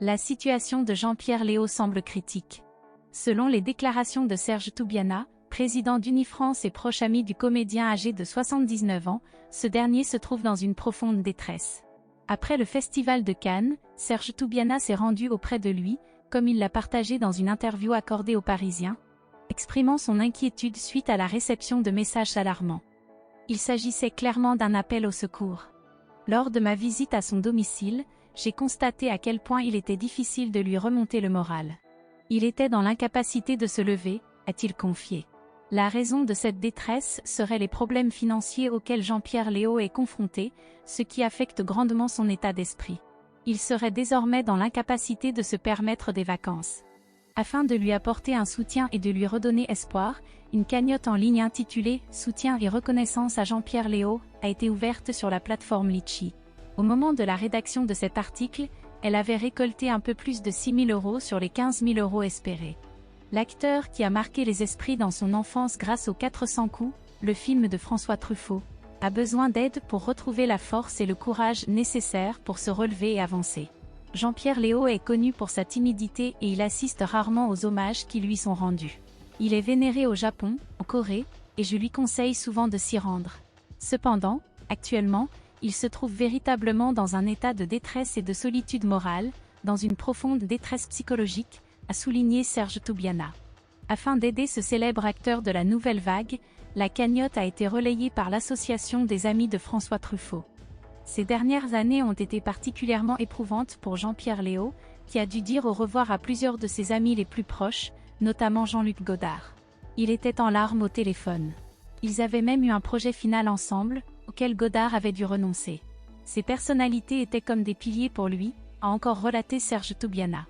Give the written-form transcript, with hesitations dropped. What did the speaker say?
La situation de Jean-Pierre Léaud semble critique. Selon les déclarations de Serge Toubiana, président d'Unifrance et proche ami du comédien âgé de 79 ans, ce dernier se trouve dans une profonde détresse. Après le festival de Cannes, Serge Toubiana s'est rendu auprès de lui, comme il l'a partagé dans une interview accordée aux Parisiens, exprimant son inquiétude suite à la réception de messages alarmants. Il s'agissait clairement d'un appel au secours. Lors de ma visite à son domicile, j'ai constaté à quel point il était difficile de lui remonter le moral. Il était dans l'incapacité de se lever, a-t-il confié. La raison de cette détresse serait les problèmes financiers auxquels Jean-Pierre Léaud est confronté, ce qui affecte grandement son état d'esprit. Il serait désormais dans l'incapacité de se permettre des vacances. Afin de lui apporter un soutien et de lui redonner espoir, une cagnotte en ligne intitulée « Soutien et reconnaissance à Jean-Pierre Léaud » a été ouverte sur la plateforme Litchi. Au moment de la rédaction de cet article, elle avait récolté un peu plus de 6 000 € sur les 15 000 € espérés. L'acteur qui a marqué les esprits dans son enfance grâce aux 400 coups, le film de François Truffaut, a besoin d'aide pour retrouver la force et le courage nécessaires pour se relever et avancer. Jean-Pierre Léaud est connu pour sa timidité et il assiste rarement aux hommages qui lui sont rendus. Il est vénéré au Japon, en Corée, et je lui conseille souvent de s'y rendre. Cependant, actuellement, il se trouve véritablement dans un état de détresse et de solitude morale, dans une profonde détresse psychologique, a souligné Serge Toubiana. Afin d'aider ce célèbre acteur de la nouvelle vague, la cagnotte a été relayée par l'association des amis de François Truffaut. Ces dernières années ont été particulièrement éprouvantes pour Jean-Pierre Léaud, qui a dû dire au revoir à plusieurs de ses amis les plus proches, notamment Jean-Luc Godard. Il était en larmes au téléphone. Ils avaient même eu un projet final ensemble, auquel Godard avait dû renoncer. Ces personnalités étaient comme des piliers pour lui, a encore relaté Serge Toubiana.